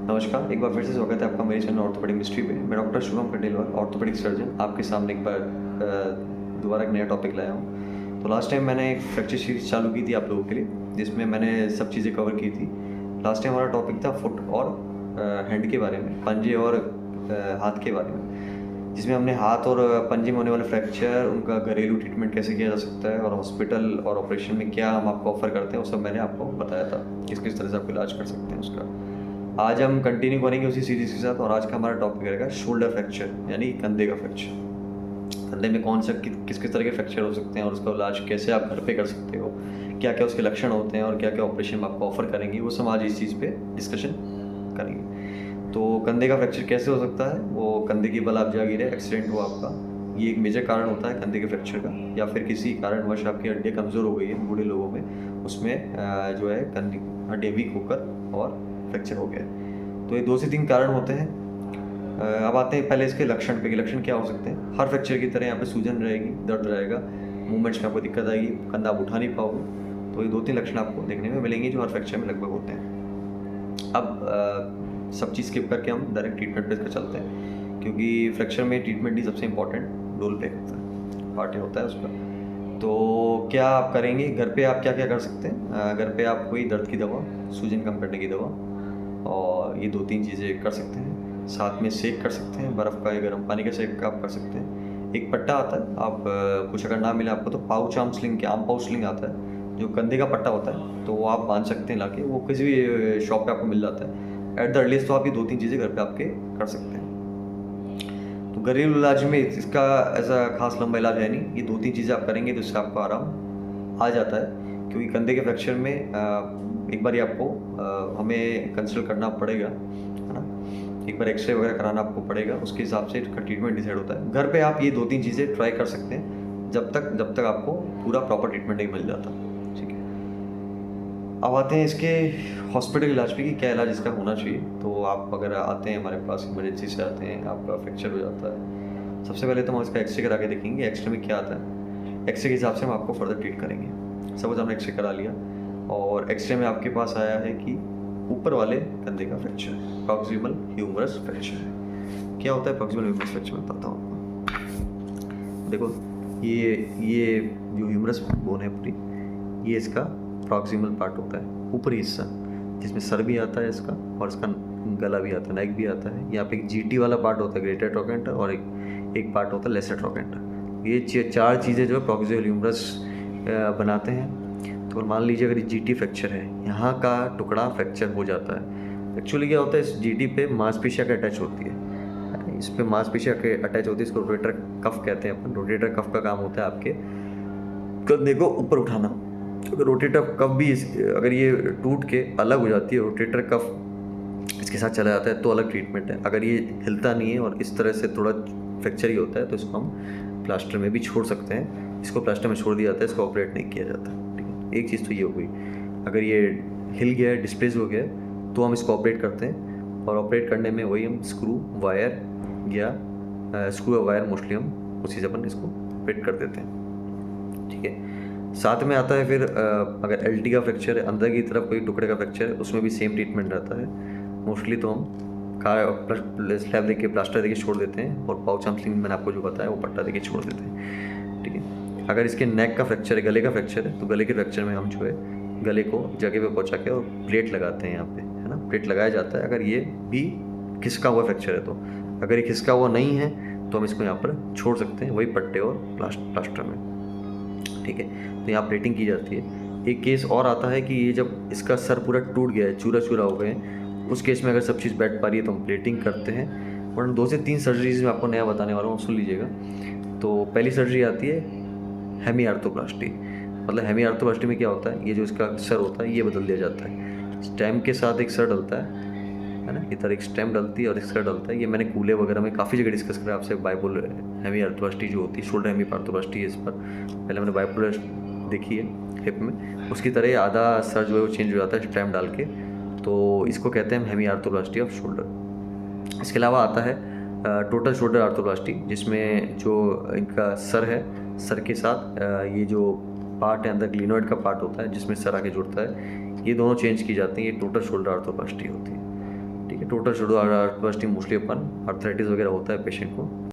नमस्कार, एक बार फिर से स्वागत है आपका मेरे चैनल ऑर्थोपेडिक मिस्ट्री पे। मैं doctor Shubham Khandelwal, orthopaedic surgeon, आपके सामने एक बार दोबारा एक नया टॉपिक लाया हूँ। तो लास्ट टाइम मैंने एक फ्रैक्चर सीरीज चालू की थी आप लोगों के लिए, जिसमें मैंने सब चीज़ें कवर की थी। लास्ट टाइम हमारा टॉपिक था फुट और हैंड के बारे में, पंजे और हाथ के बारे में, जिसमें हमने हाथ और पंजे में होने वाले फ्रैक्चर, उनका घरेलू ट्रीटमेंट कैसे किया जा सकता है और हॉस्पिटल और ऑपरेशन में क्या हम आपको ऑफर करते हैं, वो सब मैंने आपको बताया था, किस किस तरह से आप इलाज कर सकते हैं उसका। आज हम कंटिन्यू करेंगे उसी सीरीज के साथ, और आज का हमारा टॉपिक रहेगा शोल्डर फ्रैक्चर, यानी कंधे का फ्रैक्चर। कंधे में कौन सा किस किस तरह के फ्रैक्चर हो सकते हैं और उसका इलाज कैसे आप घर पे कर सकते हो, क्या क्या उसके लक्षण होते हैं और क्या क्या ऑपरेशन में आपको ऑफर करेंगे, वो सब आज इस चीज़ पे डिस्कशन करेंगे। तो कंधे का फ्रैक्चर कैसे हो सकता है? वो कंधे की बल आप जा गिरे, एक्सीडेंट हुआ आपका, ये एक मेजर कारण होता है कंधे के फ्रैक्चर का, या फिर किसी कारणवश आपकी हड्डियाँ कमज़ोर हो गई है बूढ़े लोगों में, उसमें जो है कंधे हड्डियाँ वीक होकर और फ्रैक्चर हो गया है। तो ये 2 से 3 कारण होते हैं। अब आते हैं पहले इसके लक्षण पे कि लक्षण क्या हो सकते हैं। हर फ्रैक्चर की तरह यहाँ पे सूजन रहेगी, दर्द रहेगा, मूवमेंट्स में आपको दिक्कत आएगी, कंधा आप उठा नहीं पाओगे। तो ये 2-3 लक्षण आपको देखने में मिलेंगे जो हर फ्रैक्चर में लगभग होते हैं। अब सब चीज़ स्किप करके हम डायरेक्ट ट्रीटमेंट पे इसका चलते हैं, क्योंकि फ्रैक्चर में ट्रीटमेंट ही सबसे इंपॉर्टेंट रोल प्ले करता है, पार्ट होता है उसका। तो क्या आप करेंगे घर पे? आप क्या क्या कर सकते हैं घर पे? आप कोई दर्द की दवा, सूजन कम करने की दवा, और ये 2-3 चीज़ें कर सकते हैं। साथ में सेक कर सकते हैं, बर्फ़ का या गर्म पानी का सेक आप कर सकते हैं। एक पट्टा आता है, आप कुछ अगर ना मिले आपको तो पाउच आर्म स्लिंग आता है, जो कंधे का पट्टा होता है, तो वो आप बांध सकते हैं लाके, वो किसी भी शॉप पे आपको मिल जाता है। एट द अर्लीस्ट तो आप ये 2-3 चीज़ें घर पे आपके कर सकते हैं। तो घरेलू इलाज में इसका ऐसा खास लंबा इलाज है नहीं, ये 2-3 चीज़ें आप करेंगे तो इससे आपको आराम आ जाता है। क्योंकि कंधे के फ्रैक्चर में एक बार आपको हमें कंसल्ट करना पड़ेगा, है ना, एक बार एक्सरे वगैरह कराना आपको पड़ेगा, उसके हिसाब से इसका ट्रीटमेंट डिसाइड होता है। घर पे आप ये 2-3 चीज़ें ट्राई कर सकते हैं जब तक आपको पूरा प्रॉपर ट्रीटमेंट नहीं मिल जाता। ठीक है, अब आते हैं इसके हॉस्पिटल इलाज पे कि क्या इलाज इसका होना चाहिए। तो आप अगर आते हैं हमारे पास, इमरजेंसी से आते हैं, आपका फ्रैक्चर हो जाता है, सबसे पहले तो हम इसका एक्सरे करा के देखेंगे एक्सरे में क्या आता है। एक्सरे के हिसाब से हम आपको फर्दर ट्रीट करेंगे। सपोज हमने एक्सरे करा लिया और एक्सरे में आपके पास आया है कि ऊपर वाले कंधे का फ्रैक्चर है, प्रॉक्सिमल ह्यूमरस फ्रैक्चर है। क्या होता है प्रॉक्सिमल ह्यूमरस फ्रैक्चर? मैं बताता हूँ आपको। देखो, ये जो ह्यूमरस बोन है पूरी, ये इसका प्रॉक्सिमल पार्ट होता है, ऊपरी हिस्सा, जिसमें सर भी आता है इसका और इसका गला भी आता है, नेक भी आता है। यहाँ पे एक जीटी वाला पार्ट होता है, ग्रेटर ट्रोकेंटर, और एक पार्ट होता है लेसर ट्रोकेंटर। ये 4 चीज़ें जो है प्रॉक्सिमल ह्यूमरस बनाते हैं। तो मान लीजिए अगर ये जीटी फ्रैक्चर है, यहाँ का टुकड़ा फ्रैक्चर हो जाता है। एक्चुअली क्या होता है, इस जीटी पे मांसपेशियाँ का अटैच होती है, इस पे मांसपेशियाँ के अटैच होती है, इसको रोटेटर कफ कहते हैं अपन। रोटेटर कफ का काम होता है आपके कंधे को ऊपर उठाना। अगर रोटेटर कफ भी अगर ये टूट के अलग हो जाती है, रोटेटर कफ इसके साथ चला जाता है, तो अलग ट्रीटमेंट है। अगर ये हिलता नहीं है और इस तरह से थोड़ा फ्रैक्चर ही होता है, तो इसको हम प्लास्टर में भी छोड़ सकते हैं। इसको प्लास्टर में छोड़ दिया जाता है, इसको ऑपरेट नहीं किया जाता। ठीक है, एक चीज़ तो ये हो गई। अगर ये हिल गया है, डिस्प्लेस हो गया है, तो हम इसको ऑपरेट करते हैं, और ऑपरेट करने में वही हम स्क्रू वायर मोस्टली हम उसी से अपन इसको ऑपरेट कर देते हैं। ठीक है, साथ में आता है फिर अगर एलटी का फ्रैक्चर है, अंदर की तरफ कोई टुकड़े का फ्रैक्चर है, उसमें भी सेम ट्रीटमेंट रहता है। मोस्टली तो हम स्लैब देके प्लास्टर देके छोड़ देते हैं, और पाउच आर्म स्लिंग मैंने आपको जो बताया वो पट्टा देके छोड़ देते हैं। ठीक है, अगर इसके नेक का फ्रैक्चर है, गले का फ्रैक्चर है, तो गले के फ्रैक्चर में हम जो है गले को जगह पे पहुंचा के और प्लेट लगाते हैं यहाँ पे, है ना, प्लेट लगाया जाता है। अगर ये भी खिसका हुआ फ्रैक्चर है, तो अगर ये खिसका हुआ नहीं है तो हम इसको यहाँ पर छोड़ सकते हैं, वही पट्टे और प्लास्टर में। ठीक है, तो यहाँ प्लेटिंग की जाती है। एक केस और आता है कि ये जब इसका सर पूरा टूट गया है, चूरा चूरा हो गए, उस केस में अगर सब चीज़ बैठ पा रही है तो हम प्लेटिंग करते हैं। और 2 से 3 सर्जरीज में आपको नया बताने वाला हूँ, सुन लीजिएगा। तो पहली सर्जरी आती है हेमी आर्थोप्लास्टी। मतलब हेमी आर्थोप्लास्टी में क्या होता है, ये जो इसका सर होता है ये बदल दिया जाता है। स्टेम के साथ एक सर डलता है ना, इस तरह एक स्टेम डलती है और एक सर डलता है। ये मैंने कूले वगैरह में काफ़ी जगह डिस्कस करा आपसे। बाइपोलर हेमी आर्थोप्लास्टी जो होती है, शोल्डर हेमी आर्थोप्लास्टी है, इस पर पहले मैंने बाइपोलर देखी है हिप में, उसकी तरह आधा सर जो है वो चेंज हो जाता है स्टेम डाल के, तो इसको कहते हैं हेमी आर्थोप्लास्टी ऑफ शोल्डर। इसके अलावा आता है टोटल शोल्डर आर्थोप्लास्टी, जिसमें जो इनका सर है, सर के साथ ये जो पार्ट है अंदर ग्लिनोइड का पार्ट होता है जिसमें सर आके जुड़ता है, ये दोनों चेंज की जाती हैं। ये टोटल शोल्डर आर्थोप्लास्टी होती है। ठीक है। टोटल शोल्डर आर्थराइटिस मोस्टली अपन आर्थराइटिस वगैरह होता है पेशेंट को।